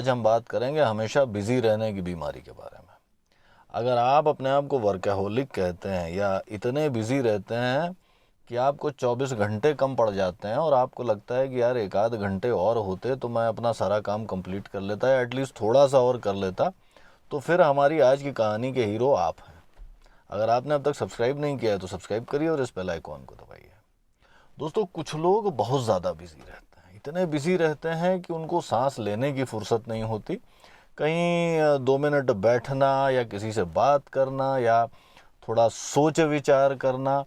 आज हम बात करेंगे हमेशा बिजी रहने की बीमारी के बारे में। अगर आप अपने आप को वर्कaholic कहते हैं या इतने बिजी रहते हैं कि आपको 24 घंटे कम पड़ जाते हैं और आपको लगता है कि यार एक आध घंटे और होते तो मैं अपना सारा काम कंप्लीट कर लेता या एटलीस्ट थोड़ा सा और कर लेता, तो फिर हमारी आज की कहानी के हीरो आप हैं। अगर आपने अब तक सब्सक्राइब नहीं किया है तो सब्सक्राइब करिए और इस बेल आइकॉन को दबाइए। दोस्तों, कुछ लोग बहुत ज़्यादा बिजी रहते हैं, इतने बिजी रहते हैं कि उनको सांस लेने की फुर्सत नहीं होती। कहीं 2 मिनट बैठना या किसी से बात करना या थोड़ा सोच विचार करना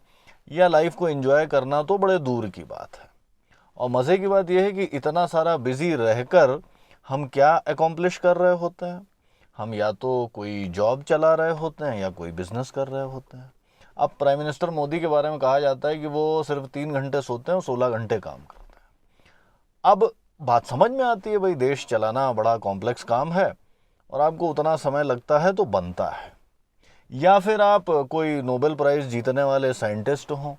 या लाइफ को एंजॉय करना तो बड़े दूर की बात है। और मज़े की बात यह है कि इतना सारा बिजी रहकर हम क्या अकॉम्प्लिश कर रहे होते हैं। हम या तो कोई जॉब चला रहे होते हैं या कोई बिजनेस कर रहे होते हैं। अब प्राइम मिनिस्टर मोदी के बारे में कहा जाता है कि वो सिर्फ 3 घंटे सोते हैं और 16 घंटे काम करते हैं। अब बात समझ में आती है, भाई देश चलाना बड़ा कॉम्प्लेक्स काम है और आपको उतना समय लगता है तो बनता है। या फिर आप कोई नोबेल प्राइज़ जीतने वाले साइंटिस्ट हों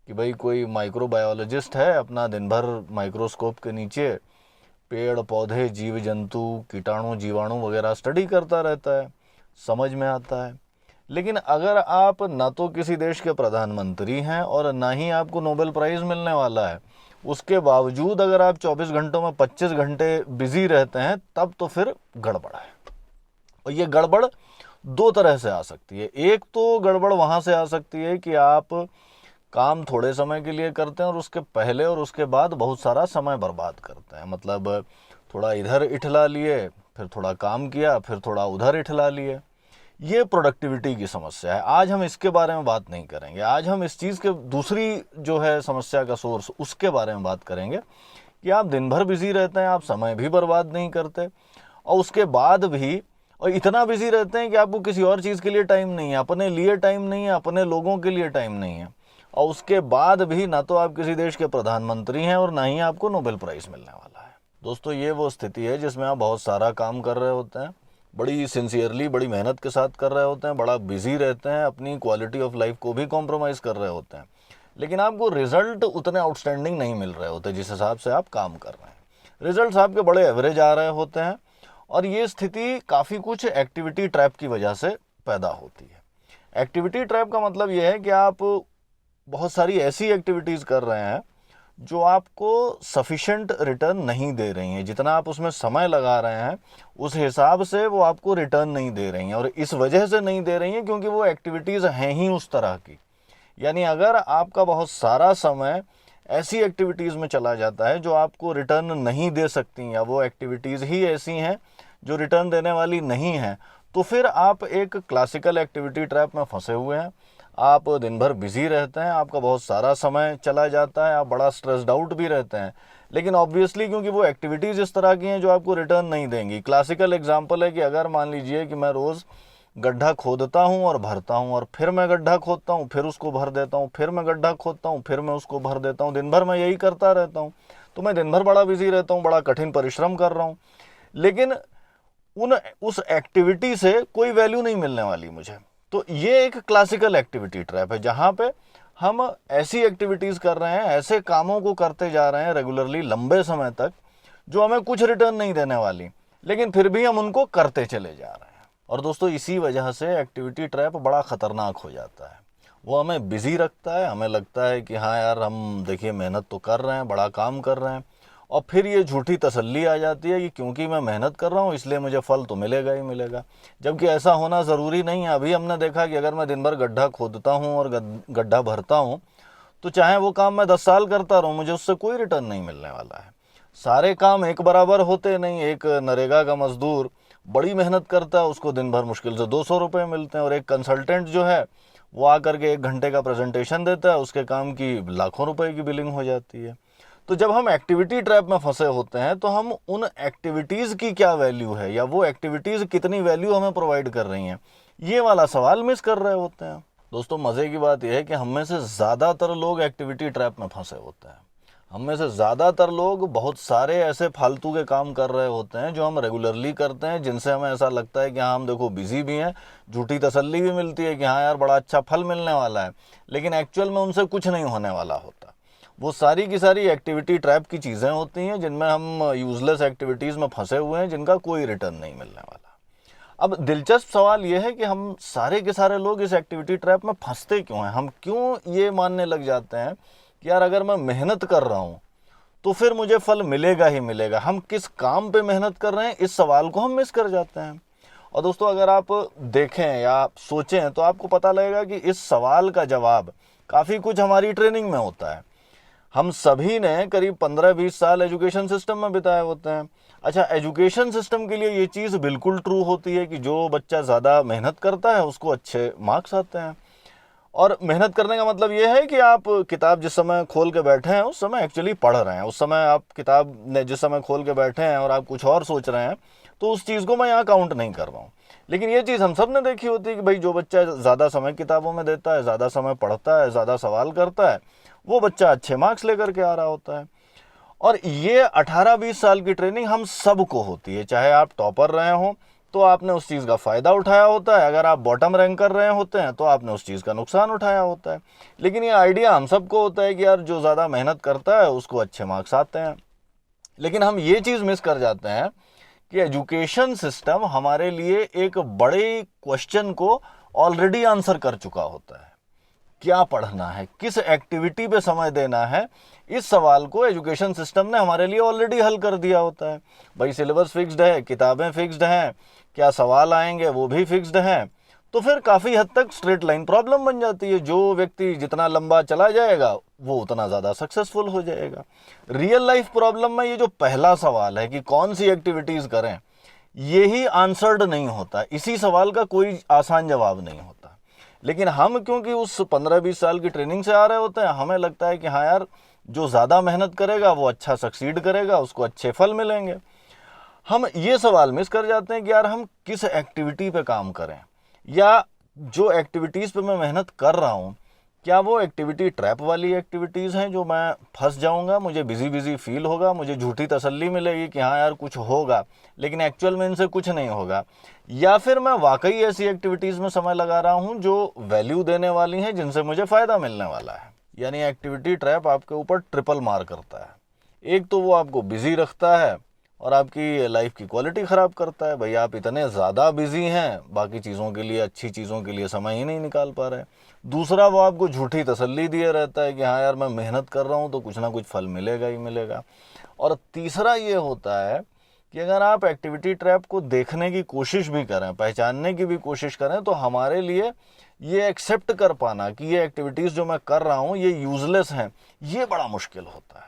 कि भाई कोई माइक्रोबायोलॉजिस्ट है, अपना दिन भर माइक्रोस्कोप के नीचे पेड़ पौधे जीव जंतु कीटाणु जीवाणु वगैरह स्टडी करता रहता है, समझ में आता है। लेकिन अगर आप ना तो किसी देश के प्रधानमंत्री हैं और ना ही आपको नोबेल प्राइज़ मिलने वाला है, उसके बावजूद अगर आप 24 घंटों में 25 घंटे बिजी रहते हैं, तब तो फिर गड़बड़ है। और ये गड़बड़ 2 तरह से आ सकती है। एक तो गड़बड़ वहाँ से आ सकती है कि आप काम थोड़े समय के लिए करते हैं और उसके पहले और उसके बाद बहुत सारा समय बर्बाद करते हैं। मतलब थोड़ा इधर इठला लिए, फिर थोड़ा काम किया, फिर थोड़ा उधर इठला लिए। ये प्रोडक्टिविटी की समस्या है। आज हम इसके बारे में बात नहीं करेंगे। आज हम इस चीज़ के दूसरी जो है समस्या का सोर्स, उसके बारे में बात करेंगे कि आप दिन भर बिजी रहते हैं, आप समय भी बर्बाद नहीं करते और उसके बाद भी और इतना बिजी रहते हैं कि आपको किसी और चीज़ के लिए टाइम नहीं है, अपने लिए टाइम नहीं है, अपने लोगों के लिए टाइम नहीं है। और उसके बाद भी ना तो आप किसी देश के प्रधानमंत्री हैं और ना ही आपको नोबेल प्राइज़ मिलने वाला है। दोस्तों, ये वो स्थिति है जिसमें आप बहुत सारा काम कर रहे होते हैं, बड़ी सिंसियरली बड़ी मेहनत के साथ कर रहे होते हैं, बड़ा बिजी रहते हैं, अपनी क्वालिटी ऑफ लाइफ को भी कॉम्प्रोमाइज़ कर रहे होते हैं, लेकिन आपको रिजल्ट उतने आउटस्टैंडिंग नहीं मिल रहे होते जिस हिसाब से आप काम कर रहे हैं। रिजल्ट्स आपके बड़े एवरेज आ रहे होते हैं और ये स्थिति काफ़ी कुछ एक्टिविटी ट्रैप की वजह से पैदा होती है। एक्टिविटी ट्रैप का मतलब ये है कि आप बहुत सारी ऐसी एक्टिविटीज़ कर रहे हैं जो आपको सफिशेंट रिटर्न नहीं दे रही हैं। जितना आप उसमें समय लगा रहे हैं उस हिसाब से वो आपको रिटर्न नहीं दे रही हैं। और इस वजह से नहीं दे रही हैं क्योंकि वो एक्टिविटीज़ हैं ही उस तरह की। यानी अगर आपका बहुत सारा समय ऐसी एक्टिविटीज़ में चला जाता है जो आपको रिटर्न नहीं दे सकती या वो एक्टिविटीज़ ही ऐसी हैं जो रिटर्न देने वाली नहीं हैं, तो फिर आप एक क्लासिकल एक्टिविटी ट्रैप में फंसे हुए हैं। आप दिन भर बिजी रहते हैं, आपका बहुत सारा समय चला जाता है, आप बड़ा स्ट्रेस्ड आउट भी रहते हैं, लेकिन ऑब्वियसली क्योंकि वो एक्टिविटीज़ इस तरह की हैं जो आपको रिटर्न नहीं देंगी। क्लासिकल एग्जांपल है कि अगर मान लीजिए कि मैं रोज़ गड्ढा खोदता हूँ और भरता हूँ और फिर मैं गड्ढा खोदता हूँ, फिर उसको भर देता हूँ, फिर मैं गड्ढा खोदता हूँ, फिर मैं उसको भर देता हूँ, दिन भर मैं यही करता रहता हूँ, तो मैं दिन भर बड़ा बिजी रहता हूँ, बड़ा कठिन परिश्रम कर रहा हूँ, लेकिन उस एक्टिविटी से कोई वैल्यू नहीं मिलने वाली मुझे। तो ये एक क्लासिकल एक्टिविटी ट्रैप है जहाँ पे हम ऐसी एक्टिविटीज़ कर रहे हैं, ऐसे कामों को करते जा रहे हैं रेगुलरली लंबे समय तक जो हमें कुछ रिटर्न नहीं देने वाली, लेकिन फिर भी हम उनको करते चले जा रहे हैं। और दोस्तों, इसी वजह से एक्टिविटी ट्रैप बड़ा ख़तरनाक हो जाता है। वो हमें बिज़ी रखता है, हमें लगता है कि हाँ यार हम देखिए मेहनत तो कर रहे हैं, बड़ा काम कर रहे हैं, और फिर ये झूठी तसल्ली आ जाती है कि क्योंकि मैं मेहनत कर रहा हूँ इसलिए मुझे फल तो मिलेगा ही मिलेगा, जबकि ऐसा होना ज़रूरी नहीं है। अभी हमने देखा कि अगर मैं दिन भर गड्ढा खोदता हूँ और गड्ढा भरता हूँ तो चाहे वो काम मैं 10 साल करता रहूँ, मुझे उससे कोई रिटर्न नहीं मिलने वाला है। सारे काम एक बराबर होते नहीं। एक नरेगा का मजदूर बड़ी मेहनत करता है, उसको दिन भर मुश्किल से 200 रुपये मिलते हैं, और एक कंसल्टेंट जो है वो आकर के 1 घंटे का प्रेजेंटेशन देता है, उसके काम की लाखों रुपए की बिलिंग हो जाती है। तो जब हम एक्टिविटी ट्रैप में फंसे होते हैं तो हम उन एक्टिविटीज़ की क्या वैल्यू है या वो एक्टिविटीज़ कितनी वैल्यू हमें प्रोवाइड कर रही हैं, ये वाला सवाल मिस कर रहे होते हैं। दोस्तों, मज़े की बात यह है कि हम में से ज़्यादातर लोग एक्टिविटी ट्रैप में फंसे होते हैं। हम में से ज़्यादातर लोग बहुत सारे ऐसे फालतू के काम कर रहे होते हैं जो हम रेगुलरली करते हैं, जिनसे हमें ऐसा लगता है कि हाँ हम देखो बिजी भी हैं, झूठी तसल्ली भी मिलती है कि हाँ यार बड़ा अच्छा फल मिलने वाला है, लेकिन एक्चुअल में उनसे कुछ नहीं होने वाला होता। वो सारी की सारी एक्टिविटी ट्रैप की चीज़ें होती हैं जिनमें हम यूजलेस एक्टिविटीज़ में फंसे हुए हैं, जिनका कोई रिटर्न नहीं मिलने वाला। अब दिलचस्प सवाल ये है कि हम सारे के सारे लोग इस एक्टिविटी ट्रैप में फंसते क्यों हैं? हम क्यों ये मानने लग जाते हैं कि यार अगर मैं मेहनत कर रहा हूँ तो फिर मुझे फल मिलेगा ही मिलेगा। हम किस काम पे मेहनत कर रहे हैं, इस सवाल को हम मिस कर जाते हैं। और दोस्तों, अगर आप देखें या सोचें तो आपको पता लगेगा कि इस सवाल का जवाब काफ़ी कुछ हमारी ट्रेनिंग में होता है। हम सभी ने करीब 15-20 साल एजुकेशन सिस्टम में बिताए होते हैं। अच्छा, एजुकेशन सिस्टम के लिए ये चीज़ बिल्कुल ट्रू होती है कि जो बच्चा ज़्यादा मेहनत करता है उसको अच्छे मार्क्स आते हैं। और मेहनत करने का मतलब ये है कि आप किताब जिस समय खोल के बैठे हैं उस समय एक्चुअली पढ़ रहे हैं। उस समय आप किताब ने जिस समय खोल के बैठे हैं और आप कुछ और सोच रहे हैं, तो उस चीज़ को मैं यहाँ काउंट नहीं कर रहा हूँ। लेकिन ये चीज़ हम सब ने देखी होती है कि भाई जो बच्चा ज़्यादा समय किताबों में देता है, ज़्यादा समय पढ़ता है, ज़्यादा सवाल करता है, वो बच्चा अच्छे मार्क्स लेकर के आ रहा होता है। और ये 18-20 साल की ट्रेनिंग हम सबको होती है। चाहे आप टॉपर रहे हों तो आपने उस चीज़ का फ़ायदा उठाया होता है, अगर आप बॉटम रैंक कर रहे होते हैं तो आपने उस चीज़ का नुकसान उठाया होता है। लेकिन ये आइडिया हम सबको होता है कि यार जो ज़्यादा मेहनत करता है उसको अच्छे मार्क्स आते हैं। लेकिन हम ये चीज़ मिस कर जाते हैं कि एजुकेशन सिस्टम हमारे लिए एक बड़े क्वेश्चन को ऑलरेडी आंसर कर चुका होता है। क्या पढ़ना है, किस एक्टिविटी पे समय देना है, इस सवाल को एजुकेशन सिस्टम ने हमारे लिए ऑलरेडी हल कर दिया होता है। भाई सिलेबस फिक्स्ड है, किताबें फिक्स्ड हैं, क्या सवाल आएंगे वो भी फिक्स्ड हैं। तो फिर काफ़ी हद तक स्ट्रेट लाइन प्रॉब्लम बन जाती है। जो व्यक्ति जितना लंबा चला जाएगा वो उतना ज़्यादा सक्सेसफुल हो जाएगा। रियल लाइफ प्रॉब्लम में ये जो पहला सवाल है कि कौन सी एक्टिविटीज़ करें, यही आंसर्ड नहीं होता। इसी सवाल का कोई आसान जवाब नहीं होता। लेकिन हम क्योंकि उस 15-20 साल की ट्रेनिंग से आ रहे होते हैं, हमें लगता है कि हाँ यार जो ज़्यादा मेहनत करेगा वो अच्छा सक्सीड करेगा, उसको अच्छे फल मिलेंगे। हम ये सवाल मिस कर जाते हैं कि यार हम किस एक्टिविटी पे काम करें, या जो एक्टिविटीज़ पे मैं मेहनत कर रहा हूँ क्या वो एक्टिविटी ट्रैप वाली एक्टिविटीज़ हैं जो मैं फंस जाऊंगा, मुझे बिजी बिजी फील होगा, मुझे झूठी तसल्ली मिलेगी कि हाँ यार कुछ होगा, लेकिन एक्चुअल में इनसे कुछ नहीं होगा। या फिर मैं वाकई ऐसी एक्टिविटीज़ में समय लगा रहा हूँ जो वैल्यू देने वाली हैं, जिनसे मुझे फ़ायदा मिलने वाला है। यानी एक्टिविटी ट्रैप आपके ऊपर ट्रिपल मार करता है। एक तो वो आपको बिजी रखता है और आपकी लाइफ की क्वालिटी ख़राब करता है। भाई आप इतने ज़्यादा बिजी हैं, बाकी चीज़ों के लिए, अच्छी चीज़ों के लिए समय ही नहीं निकाल पा रहे। दूसरा, वो आपको झूठी तसल्ली दिए रहता है कि हाँ यार मैं मेहनत कर रहा हूँ तो कुछ ना कुछ फल मिलेगा ही मिलेगा। और तीसरा ये होता है कि अगर आप एक्टिविटी ट्रैप को देखने की कोशिश भी करें, पहचानने की भी कोशिश करें, तो हमारे लिए ये एक्सेप्ट कर पाना कि ये एक्टिविटीज़ जो मैं कर रहा हूँ ये यूज़लेस हैं, ये बड़ा मुश्किल होता है।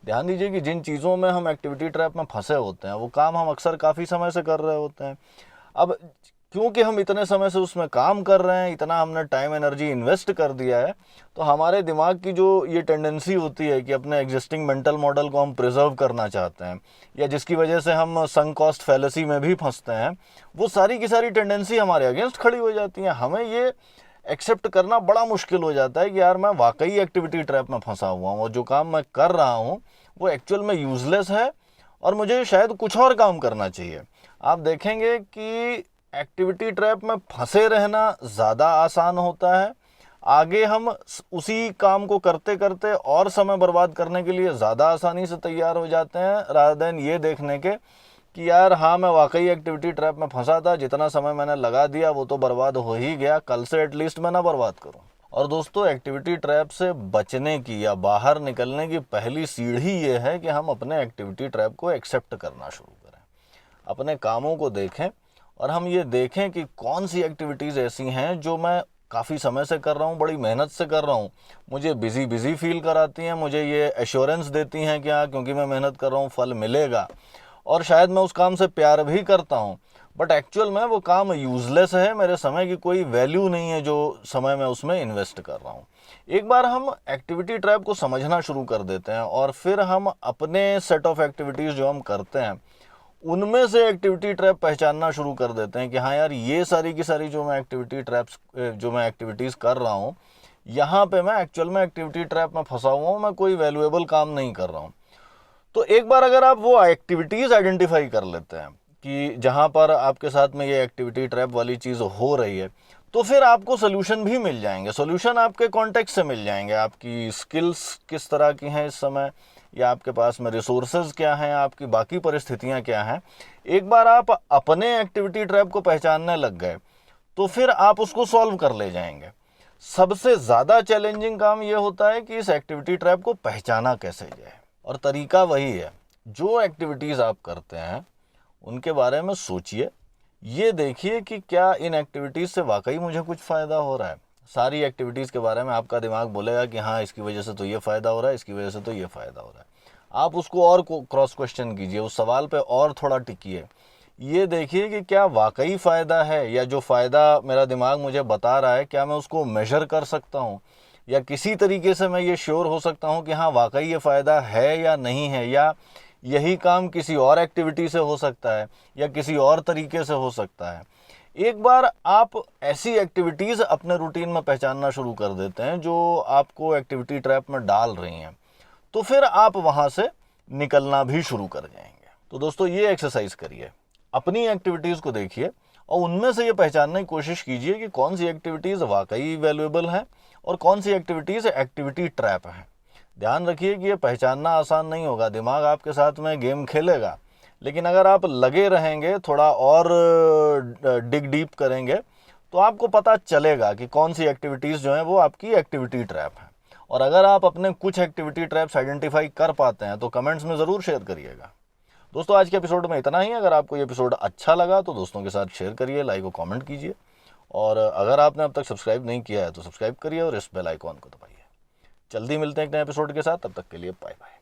ध्यान दीजिए कि जिन चीज़ों में हम एक्टिविटी ट्रैप में फंसे होते हैं वो काम हम अक्सर काफ़ी समय से कर रहे होते हैं। अब क्योंकि हम इतने समय से उसमें काम कर रहे हैं, इतना हमने टाइम एनर्जी इन्वेस्ट कर दिया है, तो हमारे दिमाग की जो ये टेंडेंसी होती है कि अपने एग्जिस्टिंग मेंटल मॉडल को हम प्रिजर्व करना चाहते हैं, या जिसकी वजह से हम संक कॉस्ट फैलेसी में भी फंसते हैं, वो सारी की सारी टेंडेंसी हमारे अगेंस्ट खड़ी हो जाती हैं। हमें ये एक्सेप्ट करना बड़ा मुश्किल हो जाता है कि यार मैं वाकई एक्टिविटी ट्रैप में फंसा हुआ हूँ और जो काम मैं कर रहा हूँ वो एक्चुअल में यूज़लेस है और मुझे शायद कुछ और काम करना चाहिए। आप देखेंगे कि एक्टिविटी ट्रैप में फंसे रहना ज़्यादा आसान होता है। आगे हम उसी काम को करते करते और समय बर्बाद करने के लिए ज़्यादा आसानी से तैयार हो जाते हैं, रादर देन ये देखने के कि यार हाँ मैं वाकई एक्टिविटी ट्रैप में फंसा था, जितना समय मैंने लगा दिया वो तो बर्बाद हो ही गया, कल से एटलीस्ट मैं ना बर्बाद करूँ। और दोस्तों, एक्टिविटी ट्रैप से बचने की या बाहर निकलने की पहली सीढ़ी ये है कि हम अपने एक्टिविटी ट्रैप को एक्सेप्ट करना शुरू करें, अपने कामों को देखें और हम ये देखें कि कौन सी एक्टिविटीज़ ऐसी हैं जो मैं काफ़ी समय से कर रहा हूँ, बड़ी मेहनत से कर रहा हूँ, मुझे बिजी फील कराती हैं, मुझे ये एश्योरेंस देती हैं कि हाँ क्योंकि मैं मेहनत कर रहा हूँ फल मिलेगा, और शायद मैं उस काम से प्यार भी करता हूँ, बट एक्चुअल में वो काम यूज़लेस है, मेरे समय की कोई वैल्यू नहीं है जो समय मैं उसमें इन्वेस्ट कर रहा हूँ। एक बार हम एक्टिविटी ट्रैप को समझना शुरू कर देते हैं और फिर हम अपने सेट ऑफ एक्टिविटीज़ जो हम करते हैं उनमें से एक्टिविटी ट्रैप पहचानना शुरू कर देते हैं कि हाँ यार ये सारी की सारी जो मैं एक्टिविटीज़ कर रहा हूँ, यहाँ पे मैं एक्चुअल में एक्टिविटी ट्रैप में फंसा हुआ हूँ, मैं कोई वैल्यूएबल काम नहीं कर रहा हूँ। तो एक बार अगर आप वो एक्टिविटीज़ आइडेंटिफाई कर लेते हैं कि जहाँ पर आपके साथ में ये एक्टिविटी ट्रैप वाली चीज़ हो रही है, तो फिर आपको सोल्यूशन भी मिल जाएंगे। सोल्यूशन आपके कॉन्टेक्स्ट से मिल जाएंगे, आपकी स्किल्स किस तरह की हैं इस समय, या आपके पास में रिसोर्सेज क्या हैं, आपकी बाकी परिस्थितियां क्या हैं। एक बार आप अपने एक्टिविटी ट्रैप को पहचानने लग गए तो फिर आप उसको सॉल्व कर ले जाएंगे। सबसे ज़्यादा चैलेंजिंग काम ये होता है कि इस एक्टिविटी ट्रैप को पहचाना कैसे जाए, और तरीका वही है, जो एक्टिविटीज़ आप करते हैं उनके बारे में सोचिए, ये देखिए कि क्या इन एक्टिविटीज़ से वाकई मुझे कुछ फ़ायदा हो रहा है। सारी एक्टिविटीज़ के बारे में आपका दिमाग बोलेगा कि हाँ इसकी वजह से तो ये फ़ायदा हो रहा है, इसकी वजह से तो ये फ़ायदा हो रहा है। आप उसको और क्रॉस क्वेश्चन कीजिए, उस सवाल पे और थोड़ा टिकिए, ये देखिए कि क्या वाकई फ़ायदा है, या जो फ़ायदा मेरा दिमाग मुझे बता रहा है क्या मैं उसको मेजर कर सकता हूँ, या किसी तरीके से मैं ये श्योर हो सकता हूँ कि हाँ वाकई ये फ़ायदा है या नहीं है, या यही काम किसी और एक्टिविटी से हो सकता है या किसी और तरीके से हो सकता है। एक बार आप ऐसी एक्टिविटीज़ अपने रूटीन में पहचानना शुरू कर देते हैं जो आपको एक्टिविटी ट्रैप में डाल रही हैं, तो फिर आप वहाँ से निकलना भी शुरू कर जाएंगे। तो दोस्तों ये एक्सरसाइज करिए, अपनी एक्टिविटीज़ को देखिए और उनमें से ये पहचानने की कोशिश कीजिए कि कौन सी एक्टिविटीज़ वाकई वैल्यूएबल हैं और कौन सी एक्टिविटीज़ एक्टिविटी ट्रैप हैं। ध्यान रखिए कि ये पहचानना आसान नहीं होगा, दिमाग आपके साथ में गेम खेलेगा, लेकिन अगर आप लगे रहेंगे, थोड़ा और डिग डीप करेंगे, तो आपको पता चलेगा कि कौन सी एक्टिविटीज़ जो हैं वो आपकी एक्टिविटी ट्रैप हैं। और अगर आप अपने कुछ एक्टिविटी ट्रैप्स आइडेंटिफाई कर पाते हैं तो कमेंट्स में ज़रूर शेयर करिएगा। दोस्तों आज के एपिसोड में इतना ही। अगर आपको ये एपिसोड अच्छा लगा तो दोस्तों के साथ शेयर करिए, लाइक और कमेंट कीजिए, और अगर आपने अब तक सब्सक्राइब नहीं किया है तो सब्सक्राइब करिए और इस बेल आइकॉन को दबाइए। जल्दी मिलते हैं एक नए एपिसोड के साथ, तब तक के लिए बाय बाय।